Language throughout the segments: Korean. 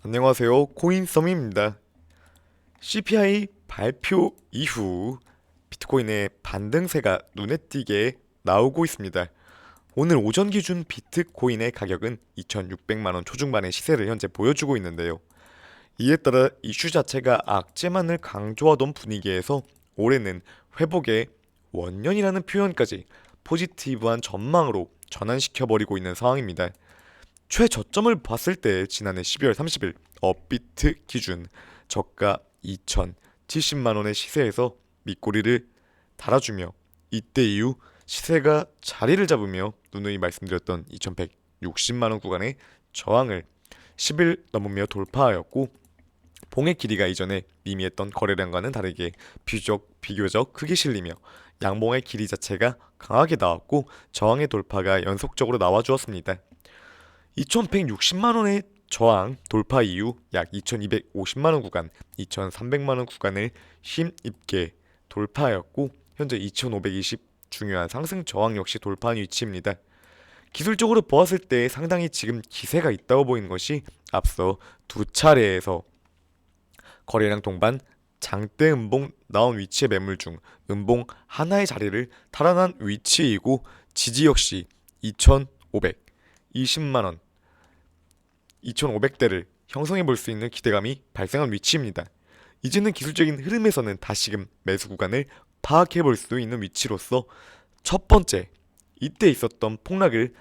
안녕하세요. 코인썸입니다. CPI 발표 이후 비트코인의 반등세가 눈에 띄게 나오고 있습니다. 오늘 오전 기준 비트코인의 가격은 2,600만원 초중반의 시세를 현재 보여주고 있는데요. 이에 따라 이슈 자체가 악재만을 강조하던 분위기에서 올해는 회복의 원년이라는 표현까지 포지티브한 전망으로 전환시켜버리고 있는 상황입니다. 최저점을 봤을 때 지난해 12월 30일 업비트 기준 저가 2,070만 원의 시세에서 밑꼬리를 달아주며 이때 이후 시세가 자리를 잡으며 누누이 말씀드렸던 2,160만 원 구간의 저항을 10일 넘으며 돌파하였고, 봉의 길이가 이전에 미미했던 거래량과는 다르게 비교적 크게 실리며 양봉의 길이 자체가 강하게 나왔고, 저항의 돌파가 연속적으로 나와주었습니다. 2,160만원의 저항 돌파 이후 약 2,250만원 구간, 2,300만원 구간을 힘있게 돌파하였고, 현재 2,520 중요한 상승 저항 역시 돌파한 위치입니다. 기술적으로 보았을 때 상당히 지금 기세가 있다고 보이는 것이 앞서 두 차례에서 거래량 동반 장대 음봉 나온 위치의 매물 중 음봉 하나의 자리를 탈환한 위치이고, 지지 역시 2,520만원 2,500대를 형성해 볼 수 있는 기대감이 발생한 위치입니다. 이제는 기술적인 흐름에서는 다시금 매수 구간을 파악해 볼 수 있는 위치로서 첫 번째, 이때 있었던 폭락을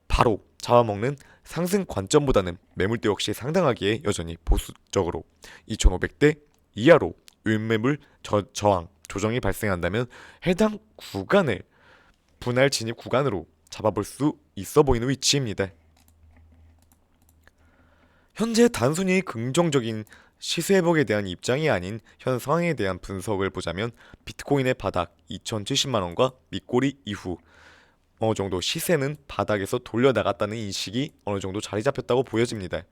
바로 잡아먹는 상승 관점보다는 매물대 역시 상당하게 여전히 보수적으로 2,500대 이하로 윗매물 저항 조정이 발생한다면 해당 구간을 분할 진입 구간으로 잡아볼 수 있어 보이는 위치입니다. 현재 단순히 긍정적인 시세 회복에 대한 입장이 아닌 현 상황에 대한 분석을 보자면, 비트코인의 바닥 2,070만원과 밑꼬리 이후 어느 정도 시세는 바닥에서 돌려나갔다는 인식이 어느 정도 자리 잡혔다고 보여집니다.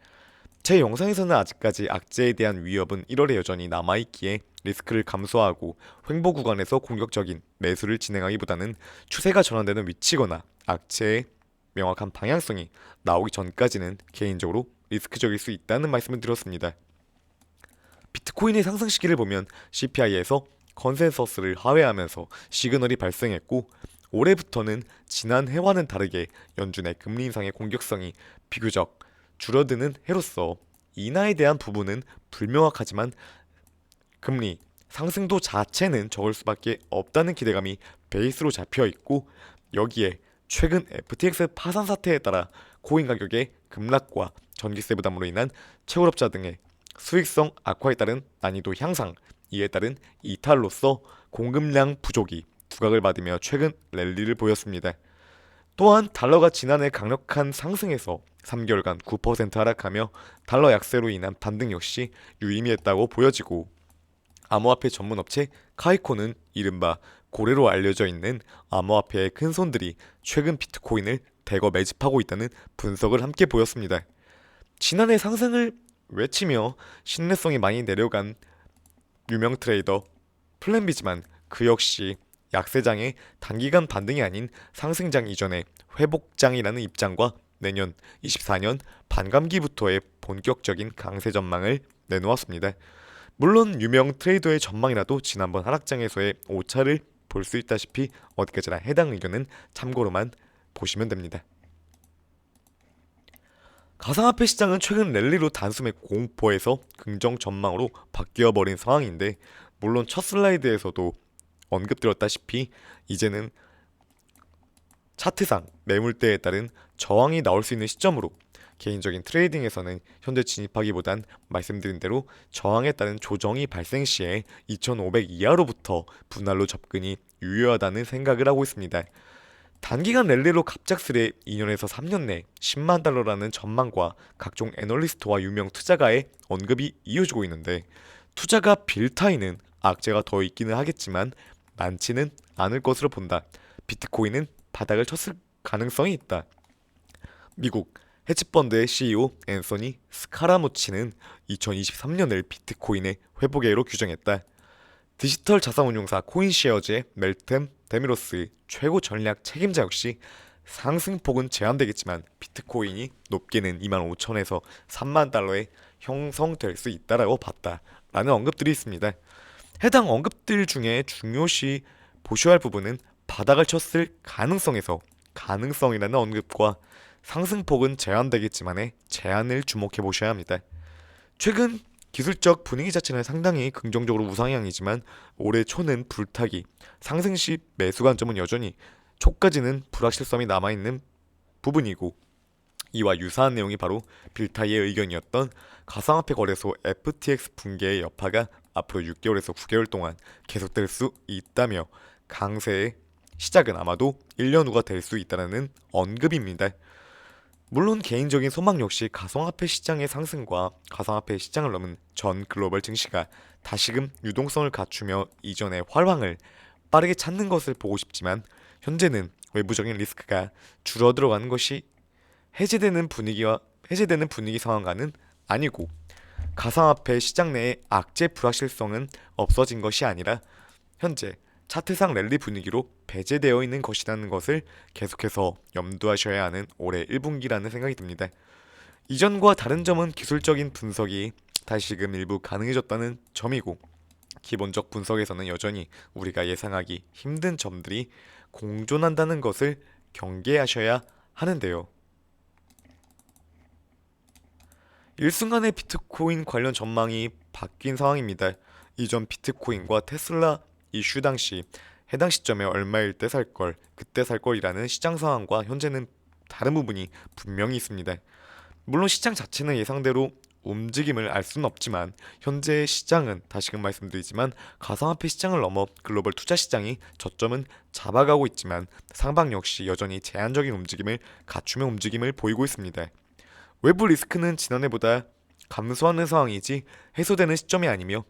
제 영상에서는 아직까지 악재에 대한 위협은 1월에 여전히 남아있기에 리스크를 감소하고 횡보 구간에서 공격적인 매수를 진행하기보다는 추세가 전환되는 위치거나 악재의 명확한 방향성이 나오기 전까지는 개인적으로 리스크적일 수 있다는 말씀을 드렸습니다. 비트코인의 상승 시기를 보면 CPI에서 컨센서스를 하회하면서 시그널이 발생했고, 올해부터는 지난해와는 다르게 연준의 금리 인상의 공격성이 비교적 줄어드는 해로서 인하에 대한 부분은 불명확하지만 금리 상승도 자체는 적을 수밖에 없다는 기대감이 베이스로 잡혀 있고, 여기에 최근 FTX 파산 사태에 따라 코인 가격의 급락과 전기세 부담으로 인한 채굴업자 등의 수익성 악화에 따른 난이도 향상, 이에 따른 이탈로서 공급량 부족이 두각을 받으며 최근 랠리를 보였습니다. 또한 달러가 지난해 강력한 상승에서 3개월간 9% 하락하며 달러 약세로 인한 반등 역시 유의미했다고 보여지고, 암호화폐 전문 업체 카이코는 이른바 고래로 알려져 있는 암호화폐의 큰 손들이 최근 비트코인을 대거 매집하고 있다는 분석을 함께 보였습니다. 지난해 상승을 외치며 신뢰성이 많이 내려간 유명 트레이더 플랜비지만 그 역시 약세장의 단기간 반등이 아닌 상승장 이전의 회복장이라는 입장과 내년 24년 반감기부터의 본격적인 강세 전망을 내놓았습니다. 물론 유명 트레이더의 전망이라도 지난번 하락장에서의 오차를 볼 수 있다시피 어디까지나 해당 의견은 참고로만 보시면 됩니다. 가상화폐 시장은 최근 랠리로 단숨에 공포에서 긍정 전망으로 바뀌어버린 상황인데, 물론 첫 슬라이드에서도 언급드렸다시피 이제는 차트상 매물대에 따른 저항이 나올 수 있는 시점으로, 개인적인 트레이딩에서는 현재 진입하기보단 말씀드린 대로 저항에 따른 조정이 발생 시에 2,500 이하로부터 분할로 접근이 유효하다는 생각을 하고 있습니다. 단기간 랠리로 갑작스레 2년에서 3년 내 10만 달러라는 전망과 각종 애널리스트와 유명 투자가의 언급이 이어지고 있는데, 투자가 빌타이는 악재가 더 있기는 하겠지만 많지는 않을 것으로 본다. 비트코인은 바닥을 쳤을 가능성이 있다. 미국 헤지펀드의 CEO 앤서니 스카라무치는 2023년을 비트코인의 회복해로 규정했다. 디지털 자산운용사 코인시어즈의 멜템 데미로스 최고 전략 책임자 역시 상승폭은 제한되겠지만 비트코인이 높게는 25,000에서 3만 달러의 형성될 수 있다라고 봤다라는 언급들이 있습니다. 해당 언급들 중에 중요시 보셔야 할 부분은 바닥을 쳤을 가능성이라는 언급과 상승폭은 제한되겠지만의 제한을 주목해 보셔야 합니다. 최근 기술적 분위기 자체는 상당히 긍정적으로 우상향이지만 올해 초는 불타기, 상승 시 매수 관점은 여전히 초까지는 불확실성이 남아있는 부분이고, 이와 유사한 내용이 바로 빌타이의 의견이었던 가상화폐 거래소 FTX 붕괴의 여파가 앞으로 6개월에서 9개월 동안 계속될 수 있다며 강세의 시작은 아마도 1년 후가 될 수 있다는 언급입니다. 물론 개인적인 소망 역시 가상화폐 시장의 상승과 가상화폐 시장을 넘은 전 글로벌 증시가 다시금 유동성을 갖추며 이전의 활황을 빠르게 찾는 것을 보고 싶지만, 현재는 외부적인 리스크가 줄어들어가는 것이 해제되는 분위기 상황과는 아니고, 가상화폐 시장 내의 악재 불확실성은 없어진 것이 아니라 현재 차트상 랠리 분위기로 배제되어 있는 것이라는 것을 계속해서 염두하셔야 하는 올해 1분기라는 생각이 듭니다. 이전과 다른 점은 기술적인 분석이 다시금 일부 가능해졌다는 점이고, 기본적 분석에서는 여전히 우리가 예상하기 힘든 점들이 공존한다는 것을 경계하셔야 하는데요. 일순간에 비트코인 관련 전망이 바뀐 상황입니다. 이전 비트코인과 테슬라 이슈 당시 해당 시점에 얼마일 때 살걸, 그때 살걸이라는 시장 상황과 현재는 다른 부분이 분명히 있습니다. 물론 시장 자체는 예상대로 움직임을 알 수는 없지만, 현재의 시장은 다시금 말씀드리지만 가상화폐 시장을 넘어 글로벌 투자 시장이 저점은 잡아가고 있지만 상방 역시 여전히 제한적인 움직임을 갖추며 움직임을 보이고 있습니다. 외부 리스크는 지난해보다 감소하는 상황이지 해소되는 시점이 아니며,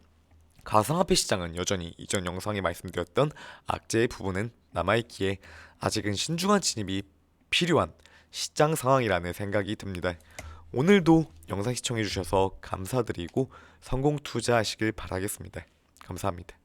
가상화폐 시장은 여전히 이전 영상에 말씀드렸던 악재의 부분은 남아있기에 아직은 신중한 진입이 필요한 시장 상황이라는 생각이 듭니다. 오늘도 영상 시청해주셔서 감사드리고 성공 투자하시길 바라겠습니다. 감사합니다.